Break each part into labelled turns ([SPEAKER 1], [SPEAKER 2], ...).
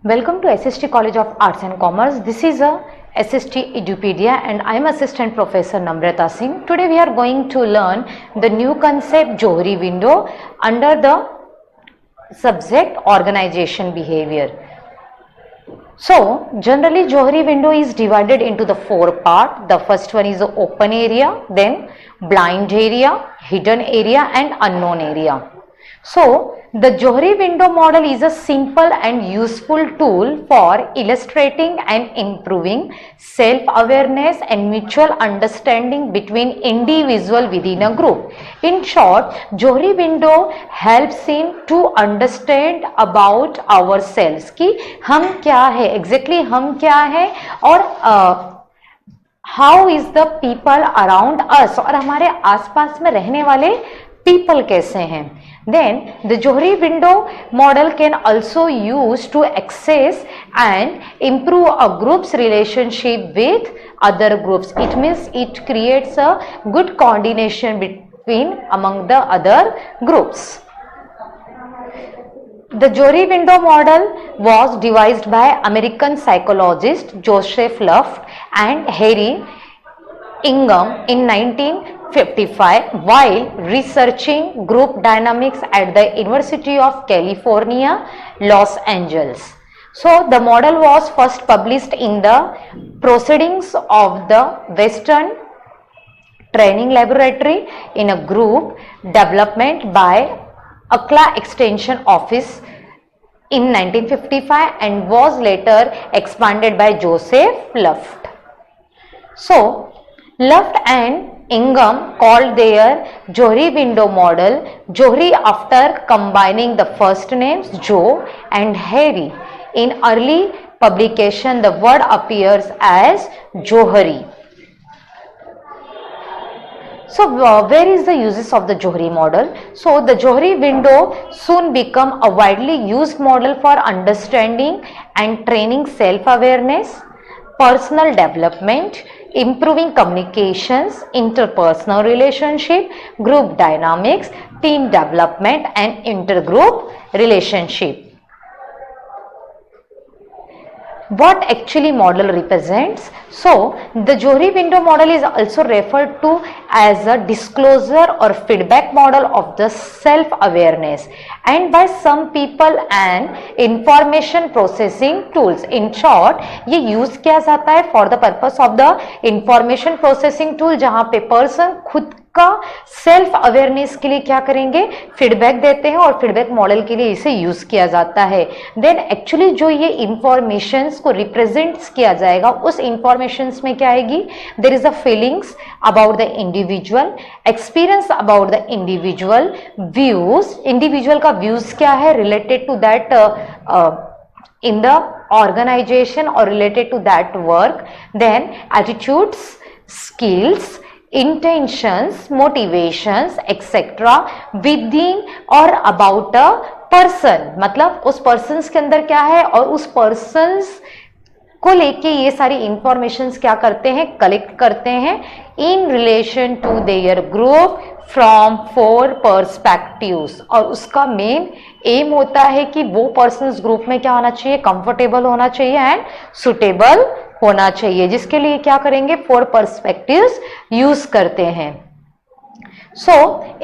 [SPEAKER 1] Welcome to SST College of Arts and Commerce. This is a SST Edupedia and I am Assistant Professor Namrata Singh. Today we are going to learn the new concept Johari window under the subject organization behavior. So generally Johari window is divided into the four parts. The first one is the open area, then blind area, hidden area and unknown area. So the Johari window model is a simple and useful tool for illustrating and improving self-awareness and mutual understanding between individuals within a group. In short, Johari window helps in to understand about ourselves कि हम क्या है, exactly हम क्या है और how is the people around us और हमारे आसपास में रहने वाले people कैसे हैं. Then the Johari window model can also used to access and improve a group's relationship with other groups. It means it creates a good coordination between among the other groups. The Johari window model was devised by American psychologist Joseph Luft and Harry Ingham in 1955 while researching group dynamics at the University of California, Los Angeles. So the model was first published in the Proceedings of the Western Training Laboratory in a group development by ACLA Extension Office in 1955 and was later expanded by Joseph Luft. So Luft and Ingham called their Johari window model Johari after combining the first names Joe and Harry. In early publication, the word appears as Johari. So where is the uses of the Johari model? So the Johari window soon become a widely used model for understanding and training self-awareness, personal development, improving communications, interpersonal relationship, group dynamics, team development and intergroup relationship. What actually model represents? So the Johari window model is also referred to as a disclosure or feedback model of the self-awareness and by some people an information processing tools. In short, ये use किया जाता है for the purpose of the information processing tool जहाँ पे person खुद का self awareness के लिए क्या करेंगे, फीडबैक देते हैं और फीडबैक मॉडल के लिए इसे यूज किया जाता है. देन एक्चुअली जो ये इंफॉर्मेशंस को रिप्रेजेंट्स किया जाएगा उस इंफॉर्मेशंस में क्या आएगी, there is a feelings about the individual, experiences about the individual, views, individual का व्यूज क्या है related to that in the organization or related to that work, then attitudes, skills, intentions, motivations, etc. within or about a person. मतलब उस persons के अंदर क्या है और उस persons को लेके ये सारी इंफॉर्मेशंस क्या करते हैं, कलेक्ट करते हैं in relation to their group from four perspectives. और उसका मेन एम होता है कि वो पर्सन्स ग्रुप में क्या होना चाहिए, कंफर्टेबल होना चाहिए एंड सुटेबल होना चाहिए, जिसके लिए क्या करेंगे, फोर पर्सपेक्टिव्स यूज करते हैं. So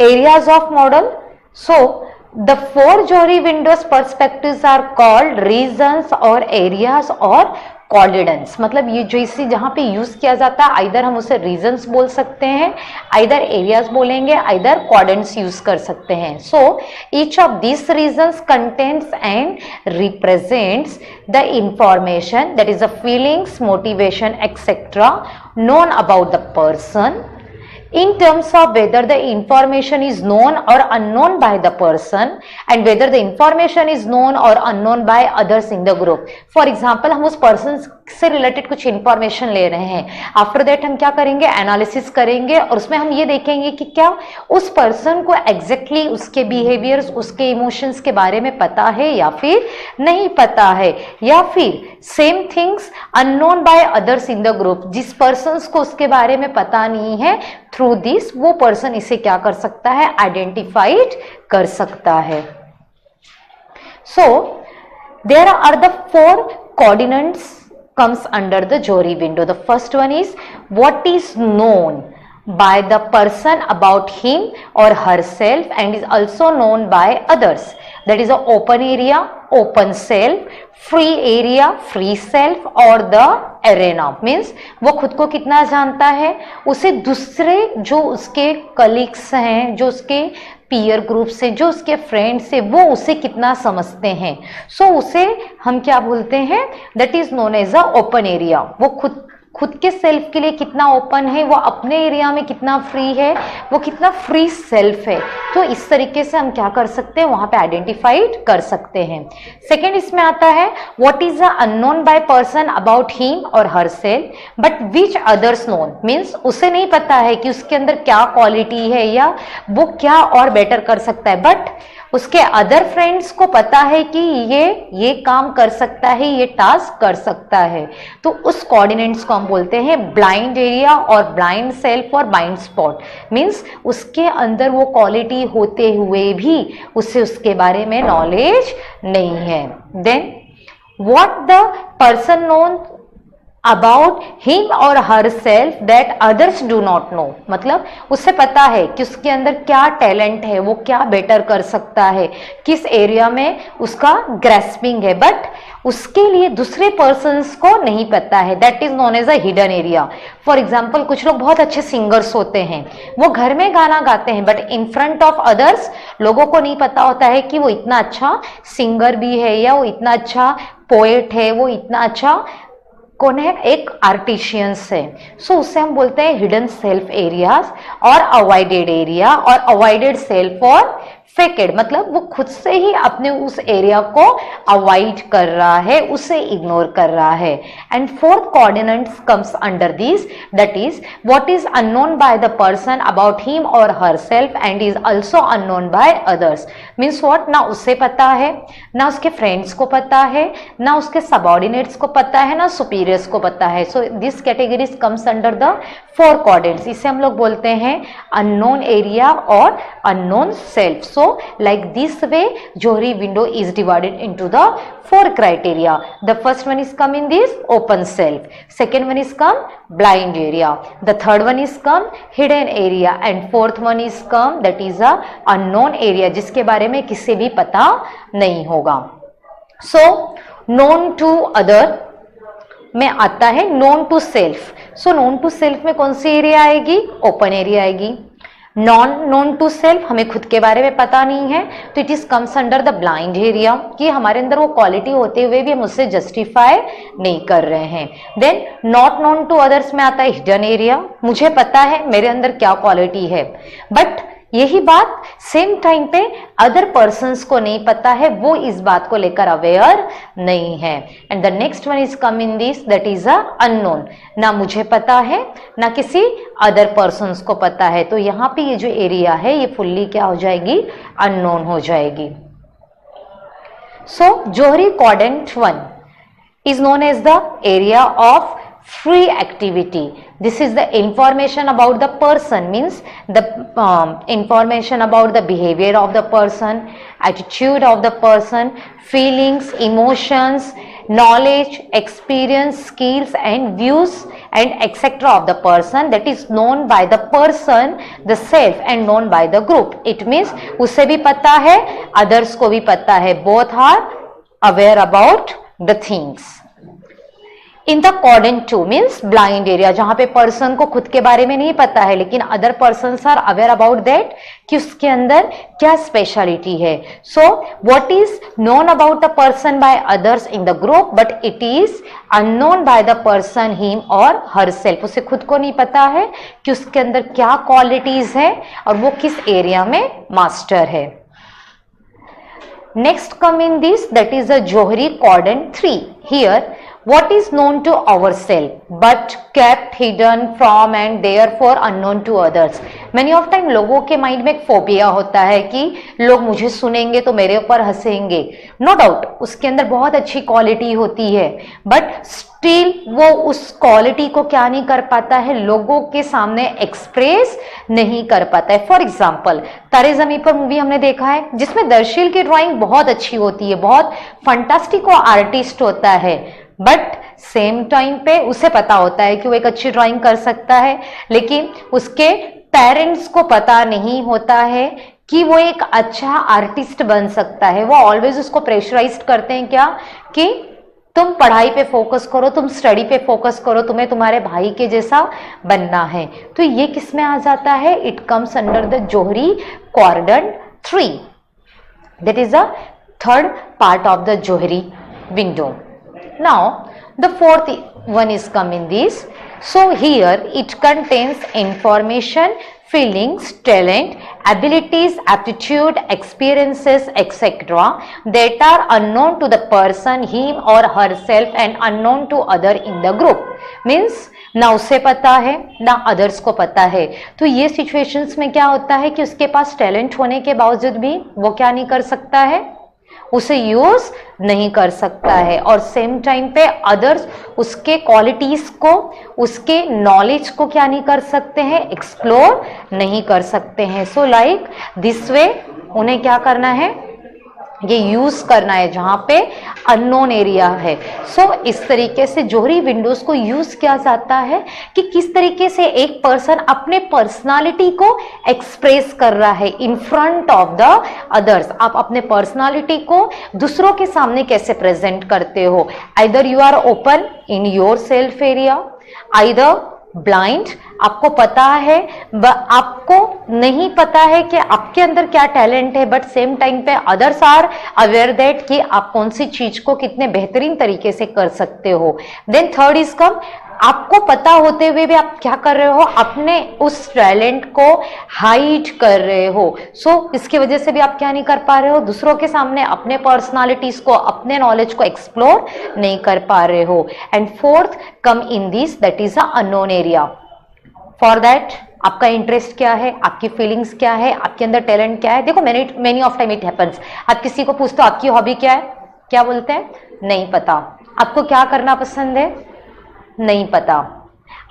[SPEAKER 1] areas of model. So the four Johari windows perspectives are called regions और areas और quadrants. मतलब ये जो इसी जहां पे यूज किया जाता है आइदर हम उसे रीजन्स बोल सकते हैं, आइदर एरियाज बोलेंगे, आइदर क्वाड्रेंट्स यूज कर सकते हैं. So each of this reasons contains and represents the information that is a feelings, motivation etcetera known about the person in terms of whether the information is known or unknown by the person and whether the information is known or unknown by others in the group. For example, हम उस person से related कुछ information ले रहे हैं, after that हम क्या करेंगे, एनालिसिस करेंगे और उसमें हम ये देखेंगे कि क्या उस पर्सन को एग्जैक्टली उसके बिहेवियर्स, उसके इमोशंस के बारे में पता है या फिर नहीं पता है, या फिर same things unknown by others in the group, जिस पर्सन को उसके बारे में पता नहीं है, थ्रू दिस वो पर्सन इसे क्या कर सकता है, आइडेंटिफाइड कर सकता है. सो There are the four coordinates comes under the Johari window. The first one is what is known by the person about him or herself and is also known by others. That is a open area, open self, free area, free self और the arena. Means वो खुद को कितना जानता है, उसे दूसरे जो उसके कलीग्स हैं, जो उसके पीयर ग्रुप से, जो उसके फ्रेंड्स से, वो उसे कितना समझते हैं. सो उसे हम क्या बोलते हैं, that is known as a open area. वो खुद के सेल्फ के लिए कितना ओपन है, वो अपने एरिया में कितना फ्री है, वो कितना फ्री सेल्फ है. तो इस तरीके से हम क्या कर सकते हैं, वहां पे आइडेंटिफाइड कर सकते हैं. सेकेंड इसमें आता है what is a unknown by person about him और her self but which others known. Means उसे नहीं पता है कि उसके अंदर क्या क्वालिटी है या वो क्या और बेटर कर सकता है, बट उसके अदर फ्रेंड्स को पता है कि ये काम कर सकता है, ये टास्क कर सकता है. तो उस कोऑर्डिनेट्स को हम बोलते हैं ब्लाइंड एरिया और ब्लाइंड सेल्फ और ब्लाइंड स्पॉट. मीन्स उसके अंदर वो क्वालिटी होते हुए भी उसे उसके बारे में नॉलेज नहीं है. Then what the person known about him और her self that others do not know. मतलब उसे पता है कि उसके अंदर क्या टैलेंट है, वो क्या बेटर कर सकता है, किस एरिया में उसका ग्रेस्पिंग है, बट उसके लिए दूसरे पर्सन्स को नहीं पता है. That is known as a hidden area. For example कुछ लोग बहुत अच्छे सिंगर्स होते हैं, वो घर में गाना गाते हैं but in front of others लोगों को नहीं पता होता है कि वो इतना अच्छा सिंगर भी है या वो इतना अच्छा पोएट है, वो इतना अच्छा कौन है, एक आर्टिशियंस है. सो उससे हम बोलते हैं हिडन सेल्फ एरियाज और अवॉइडेड एरिया और अवॉइडेड सेल्फ और फेकेड. मतलब वो खुद से ही अपने उस एरिया को अवॉइड कर रहा है, उसे इग्नोर कर रहा है. And fourth coordinates comes under this, that is what is unknown by the person about him और her self and is also unknown by others. Means what, ना उसे पता है, ना उसके फ्रेंड्स को पता है, ना उसके सबऑर्डिनेट्स को पता है, ना सुपीरियर्स को पता है. So this categories comes under the four coordinates. इसे हम लोग बोलते हैं अननोन एरिया और unknown self. So like this way Johari window is divided into the four criteria. The first one is come in this open self, second one is come blind area, the third one is come hidden area and fourth one is come that is a unknown area जिसके बारे में किसी भी पता नहीं होगा. So known to other में आता है known to self. So known to self में कौन सी एरिया आएगी, ओपन एरिया आएगी. नॉन नोन टू सेल्फ, हमें खुद के बारे में पता नहीं है, तो it is comes under the blind area कि हमारे अंदर वो क्वालिटी होते हुए भी हम उससे जस्टिफाई नहीं कर रहे हैं. Then not known to others में आता है हिडन एरिया. मुझे पता है मेरे अंदर क्या क्वालिटी है, बट यही बात सेम टाइम पे अदर पर्सन्स को नहीं पता है, वो इस बात को लेकर अवेयर नहीं है. And the next one is come in this, that is a unknown. ना मुझे पता है, ना किसी अदर पर्सन्स को पता है. तो यहाँ पे ये जो एरिया है ये फुल्ली क्या हो जाएगी, अननोन हो जाएगी. सो जोहरी quadrant 1 is known as the area of free activity. This is the information about the person, means the information about the behavior of the person, attitude of the person, feelings, emotions, knowledge, experience, skills and views and etc. of the person that is known by the person, the self and known by the group. It means उसे भी पता है, others को भी पता है. Both are aware about the things. In the quadrant 2 means blind area, जहां पे पर्सन को खुद के बारे में नहीं पता है लेकिन other persons are aware about that कि उसके अंदर क्या स्पेशलिटी है. So what is known about a person by others in the group but it is unknown by the person him और हर सेल्फ. उसे खुद को नहीं पता है कि उसके अंदर क्या क्वालिटीज है और वो किस एरिया में मास्टर है. Next come in this, that is the Johari quadrant 3. Here what is known to ourselves but kept hidden from and therefore unknown to others. Many of time लोगों के माइंड में एक फोबिया होता है कि लोग मुझे सुनेंगे तो मेरे ऊपर हंसेंगे। नो डाउट उसके अंदर बहुत अच्छी क्वालिटी होती है, बट स्टिल वो उस क्वालिटी को क्या नहीं कर पाता है, लोगों के सामने एक्सप्रेस नहीं कर पाता है। फॉर एग्जाम्पल तारे ज़मीं पर मूवी हमने देखा है जिसमें दर्शील की ड्राइंग बहुत अच्छी होती है, बहुत फंटास्टिक आर्टिस्ट होता है, बट सेम टाइम पे उसे पता होता है कि वो एक अच्छी ड्राइंग कर सकता है, लेकिन उसके पेरेंट्स को पता नहीं होता है कि वो एक अच्छा आर्टिस्ट बन सकता है। वो ऑलवेज उसको प्रेशराइज करते हैं क्या, कि तुम पढ़ाई पे फोकस करो, तुम स्टडी पे फोकस करो, तुम्हें तुम्हारे भाई के जैसा बनना है। तो ये किस में आ जाता है, it comes under the Johari quadrant 3, that is the third part of the Johari window. Now the fourth one is come in this. So here it contains information, feelings, talent, abilities, aptitude, experiences, etc. that are unknown to the person, him or herself, and unknown to other in the group. Means ना उसे पता है ना others को पता है। तो ये सिचुएशंस में क्या होता है कि उसके पास टैलेंट होने के बावजूद भी वो क्या नहीं कर सकता है, उसे यूज नहीं कर सकता है, और सेम टाइम पे अदर्स उसके क्वालिटीज को, उसके नॉलेज को क्या नहीं कर सकते हैं, एक्सप्लोर नहीं कर सकते हैं। सो लाइक दिस वे उन्हें क्या करना है, ये यूज करना है जहां पे अननोन एरिया है। सो इस तरीके से जोहरी विंडोज को यूज किया जाता है कि किस तरीके से एक पर्सन अपने पर्सनालिटी को एक्सप्रेस कर रहा है in front of the others. आप अपने पर्सनालिटी को दूसरों के सामने कैसे प्रेजेंट करते हो, either you are open in your self area, either blind, आपको पता है आपको नहीं पता है कि आपके अंदर क्या टैलेंट है, बट सेम टाइम पे अदर्स आर अवेयर दैट कि आप कौन सी चीज को कितने बेहतरीन तरीके से कर सकते हो। देन थर्ड इज कम, आपको पता होते हुए भी आप क्या कर रहे हो, अपने उस टैलेंट को हाइड कर रहे हो। सो इसकी वजह से भी आप क्या नहीं कर पा रहे हो, दूसरों के सामने अपने पर्सनालिटीज को, अपने नॉलेज को एक्सप्लोर नहीं कर पा रहे हो। And fourth come in this, that is a unknown area. For that आपका इंटरेस्ट क्या है, आपकी फीलिंग्स क्या है, आपके अंदर टैलेंट क्या है। देखो many of time it happens, आप किसी को पूछते हो आपकी हॉबी क्या है, क्या बोलते हैं, नहीं पता। आपको क्या करना पसंद है, नहीं पता।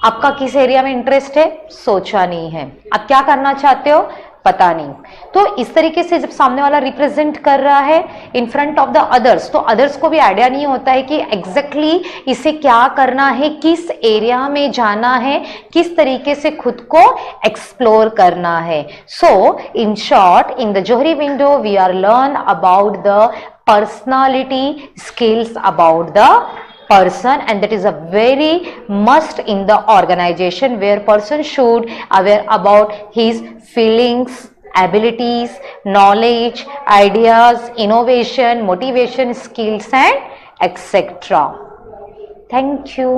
[SPEAKER 1] आपका किस एरिया में इंटरेस्ट है, सोचा नहीं है। आप क्या करना चाहते हो, पता नहीं। तो इस तरीके से जब सामने वाला रिप्रेजेंट कर रहा है in front of the others, तो अदर्स को भी आइडिया नहीं होता है कि एग्जैक्टली इसे क्या करना है, किस एरिया में जाना है, किस तरीके से खुद को एक्सप्लोर करना है। So in short, in the Johari window we are learn about the personality skills about the person, and that is a very must in the organization where person should aware about his feelings, abilities, knowledge, ideas, innovation, motivation, skills and etc. Thank you.